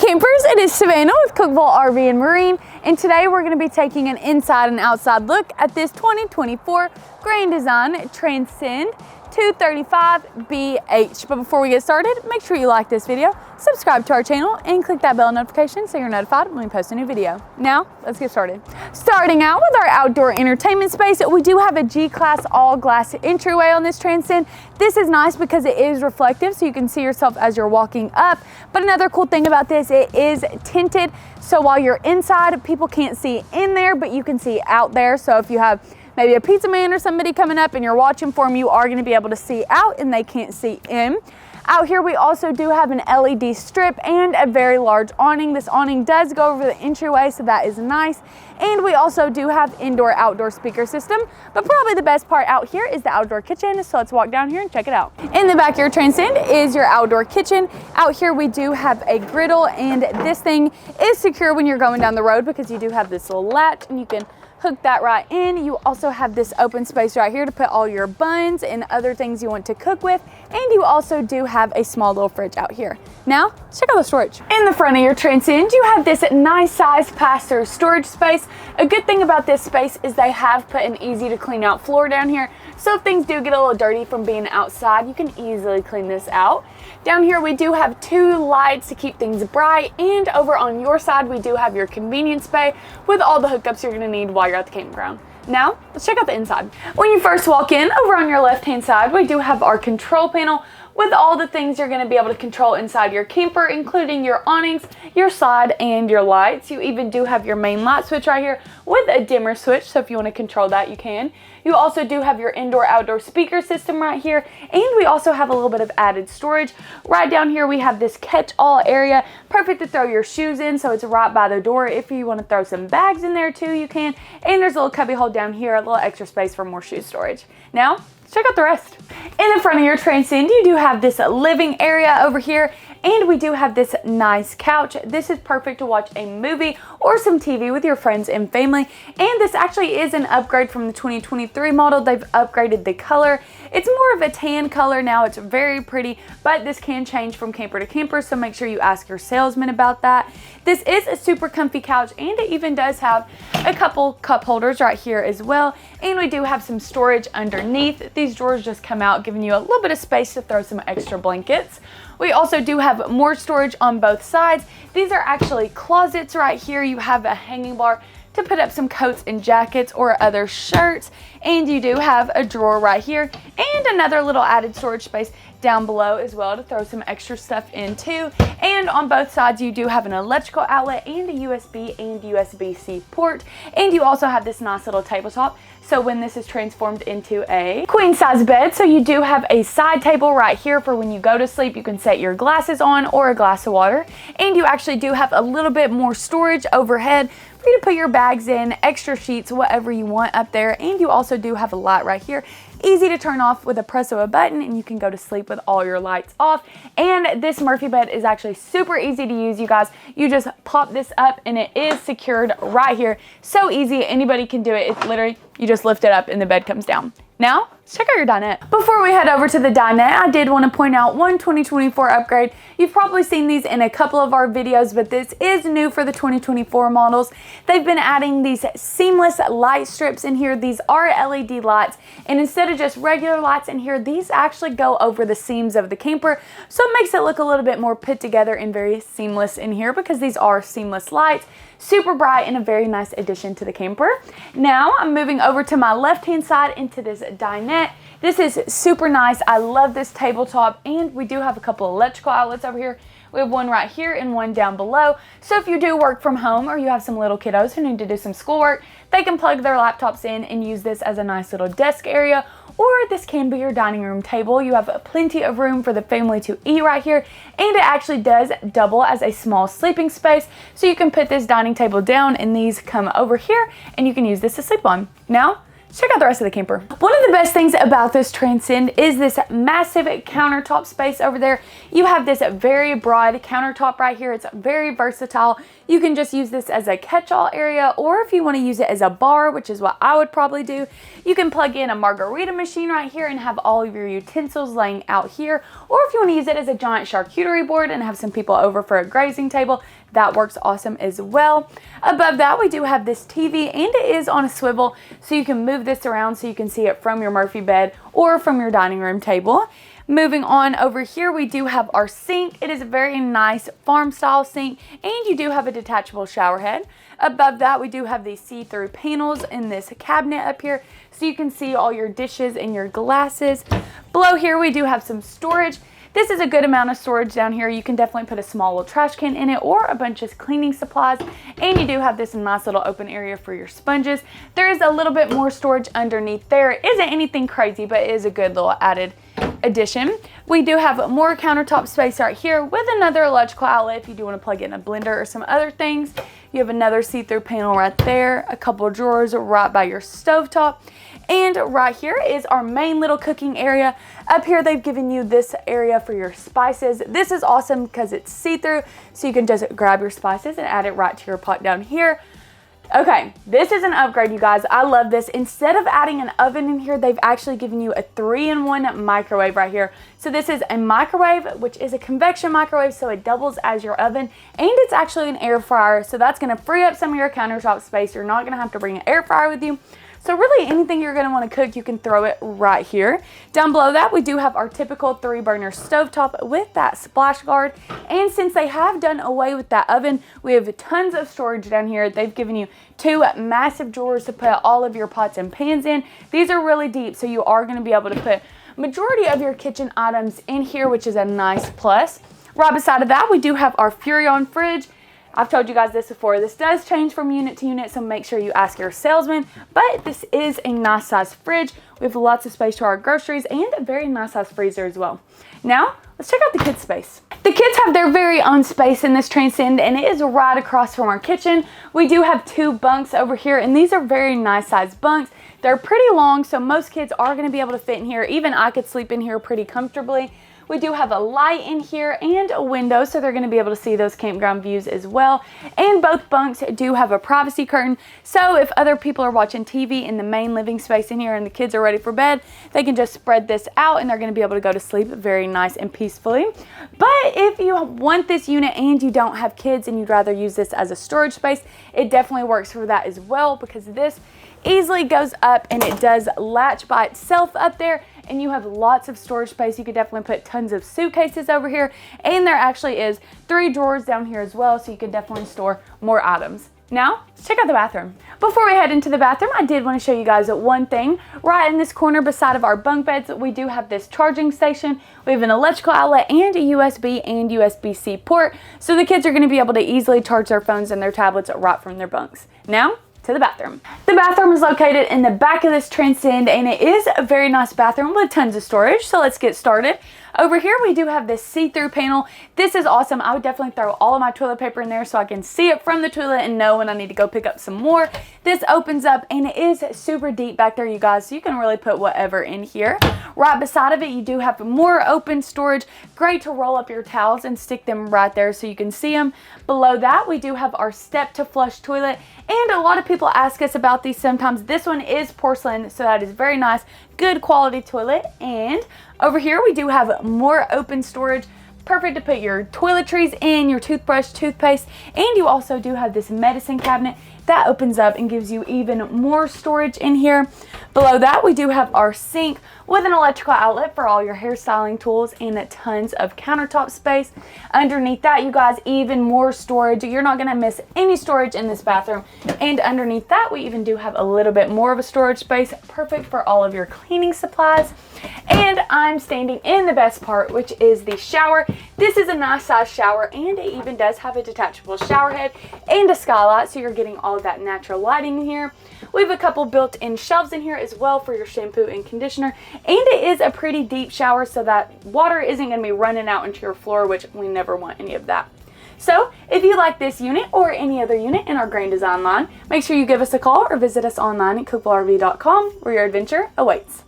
campers, it is Savannah with Cookeville RV and Marine, and today we're going to be taking an inside and outside look at this 2024 Grand Design Transcend 235BH. But before we get started, make sure you like this video, subscribe to our channel, and click that bell notification so you're notified when we post a new video. Now, let's get started. Starting out with our outdoor entertainment space, we do have a G-Class all-glass entryway on this Transcend. This is nice because it is reflective, so you can see yourself as you're walking up. But another cool thing about this, it is tinted, so while you're inside, people can't see in there, but you can see out there. So if you have maybe a pizza man or somebody coming up and you're watching for them, you are going to be able to see out and they can't see in. Out here we also do have an LED strip and a very large awning. This awning does go over the entryway, so that is nice. And we also do have indoor-outdoor speaker system, but probably the best part out here is the outdoor kitchen, so let's walk down here and check it out. In the back of your Transcend is your outdoor kitchen. Out here we do have a griddle, and this thing is secure when you're going down the road because you do have this little latch and you can hook that right in. You also have this open space right here to put all your buns and other things you want to cook with, and you also do have a small little fridge out here. Now, let's check out the storage. In the front of your Transcend, you have this nice size pass-through storage space. A good thing about this space is they have put an easy to clean out floor down here, so if things do get a little dirty from being outside, you can easily clean this out. Down here we do have two lights to keep things bright, and over on your side we do have your convenience bay with all the hookups you're going to need while you're at the campground. Now, let's check out the inside. When you first walk in, over on your left-hand side, we do have our control panel with all the things you're going to be able to control inside your camper, including your awnings, your slide, and your lights. You even do have your main light switch right here with a dimmer switch, so if you want to control that, you can. You also do have your indoor-outdoor speaker system right here, and we also have a little bit of added storage. Right down here, we have this catch-all area, perfect to throw your shoes in, so it's right by the door. If you want to throw some bags in there too, you can. And there's a little cubby hole down here, a little extra space for more shoe storage. Now, let's check out the rest. In the front of your Transcend, you do have this living area over here, and we do have this nice couch. This is perfect to watch a movie or some TV with your friends and family. And this actually is an upgrade from the 2023 model. They've upgraded the color. It's more of a tan color now. It's very pretty, but this can change from camper to camper, so make sure you ask your salesman about that. This is a super comfy couch, and it even does have a couple cup holders right here as well. And we do have some storage underneath. These drawers just come out, giving you a little bit of space to throw some extra blankets. We also do have more storage on both sides. These are actually closets right here. You have a hanging bar to put up some coats and jackets or other shirts, and you do have a drawer right here and another little added storage space down below as well to throw some extra stuff into. And on both sides you do have an electrical outlet and a USB and USB-C port, and you also have this nice little tabletop, so when this is transformed into a queen size bed, so you do have a side table right here for when you go to sleep. You can set your glasses on or a glass of water, and you actually do have a little bit more storage overhead for you to put your bags in, extra sheets, whatever you want up there. And you also do have a light right here, easy to turn off with a press of a button, and you can go to sleep with all your lights off. And this Murphy bed is actually super easy to use, you guys. You just pop this up and it is secured right here. So easy, anybody can do it. It's literally, you just lift it up and the bed comes down. Now, let's check out your dinette. Before we head over to the dinette, I did want to point out one 2024 upgrade. You've probably seen these in a couple of our videos, but this is new for the 2024 models. They've been adding these seamless light strips in here. These are LED lights, and instead of just regular lights in here, these actually go over the seams of the camper, so it makes it look a little bit more put together and very seamless in here because these are seamless lights. Super bright and a very nice addition to the camper. Now I'm moving over to my left-hand side into this dinette. This is super nice. I love this tabletop, and we do have a couple electrical outlets over here. We have one right here and one down below. So if you do work from home or you have some little kiddos who need to do some schoolwork, they can plug their laptops in and use this as a nice little desk area, or this can be your dining room table. You have plenty of room for the family to eat right here, and it actually does double as a small sleeping space. So you can put this dining table down and these come over here and you can use this to sleep on. Now, let's check out the rest of the camper. One of the best things about this Transcend is this massive countertop space over there. You have this very broad countertop right here. It's very versatile. You can just use this as a catch-all area, or if you want to use it as a bar, which is what I would probably do, you can plug in a margarita machine right here and have all of your utensils laying out here. Or if you want to use it as a giant charcuterie board and have some people over for a grazing table, that works awesome as well. Above that, we do have this TV, and it is on a swivel, so you can move this around so you can see it from your Murphy bed or from your dining room table. Moving on over here, we do have our sink. It is a very nice farm style sink, and you do have a detachable shower head. Above that, we do have these see-through panels in this cabinet up here, so you can see all your dishes and your glasses. Below here, we do have some storage. This is a good amount of storage down here. You can definitely put a small little trash can in it or a bunch of cleaning supplies. And you do have this nice little open area for your sponges. There is a little bit more storage underneath there. It isn't anything crazy, but it is a good little added addition. We do have more countertop space right here with another electrical outlet if you do want to plug in a blender or some other things. You have another see-through panel right there, a couple of drawers right by your stovetop. And right here is our main little cooking area. Up here, they've given you this area for your spices. This is awesome because it's see-through, so you can just grab your spices and add it right to your pot down here. Okay, this is an upgrade, you guys. I love this. Instead of adding an oven in here, they've actually given you a 3-in-1 microwave right here. So this is a microwave, which is a convection microwave, so it doubles as your oven, and it's actually an air fryer, so that's gonna free up some of your countertop space. You're not gonna have to bring an air fryer with you. So really anything you're gonna wanna cook, you can throw it right here. Down below that, we do have our typical 3-burner stovetop with that splash guard. And since they have done away with that oven, we have tons of storage down here. They've given you 2 massive drawers to put all of your pots and pans in. These are really deep, so you are gonna be able to put majority of your kitchen items in here, which is a nice plus. Right beside of that, we do have our Furrion fridge. I've told you guys this before. This does change from unit to unit, so make sure you ask your salesman. But this is a nice size fridge. We have lots of space to our groceries and a very nice size freezer as well. Now, let's check out the kids' space. The kids have their very own space in this Transcend, and it is right across from our kitchen. We do have 2 bunks over here, and these are very nice size bunks. They're pretty long, so most kids are gonna be able to fit in here. Even I could sleep in here pretty comfortably. We do have a light in here and a window, so they're going to be able to see those campground views as well. And both bunks do have a privacy curtain, so if other people are watching TV in the main living space in here and the kids are ready for bed, they can just spread this out and they're going to be able to go to sleep very nice and peacefully. But if you want this unit and you don't have kids and you'd rather use this as a storage space, it definitely works for that as well, because this easily goes up and it does latch by itself up there, and you have lots of storage space. You could definitely put tons of suitcases over here, and there actually is 3 drawers down here as well, so you can definitely store more items. Now, let's check out the bathroom. Before we head into the bathroom, I did want to show you guys one thing. Right in this corner beside of our bunk beds, we do have this charging station. We have an electrical outlet and a USB and USB-C port, so the kids are going to be able to easily charge their phones and their tablets right from their bunks. Now, to the bathroom. The bathroom is located in the back of this Transcend, and it is a very nice bathroom with tons of storage, so let's get started. Over here we do have this see-through panel. This is awesome. I would definitely throw all of my toilet paper in there so I can see it from the toilet and know when I need to go pick up some more. This opens up and it is super deep back there, you guys, so you can really put whatever in here. Right beside of it, you do have more open storage. Great to roll up your towels and stick them right there so you can see them. Below that, we do have our step to flush toilet, and a lot of people ask us about these sometimes. This one is porcelain, so that is very nice, good quality toilet. And over here we do have more open storage, perfect to put your toiletries in, your toothbrush, toothpaste, and you also do have this medicine cabinet that opens up and gives you even more storage in here. Below that, we do have our sink with an electrical outlet for all your hairstyling tools and tons of countertop space. Underneath that, you guys, even more storage. You're not gonna miss any storage in this bathroom. And underneath that, we even do have a little bit more of a storage space, perfect for all of your cleaning supplies. And I'm standing in the best part, which is the shower. This is a nice size shower, and it even does have a detachable shower head and a skylight, so you're getting all of that natural lighting in here. We have a couple built-in shelves in here as well for your shampoo and conditioner, and it is a pretty deep shower so that water isn't going to be running out into your floor, which we never want any of that. So if you like this unit or any other unit in our Grand Design line, make sure you give us a call or visit us online at cookeville.com where your adventure awaits.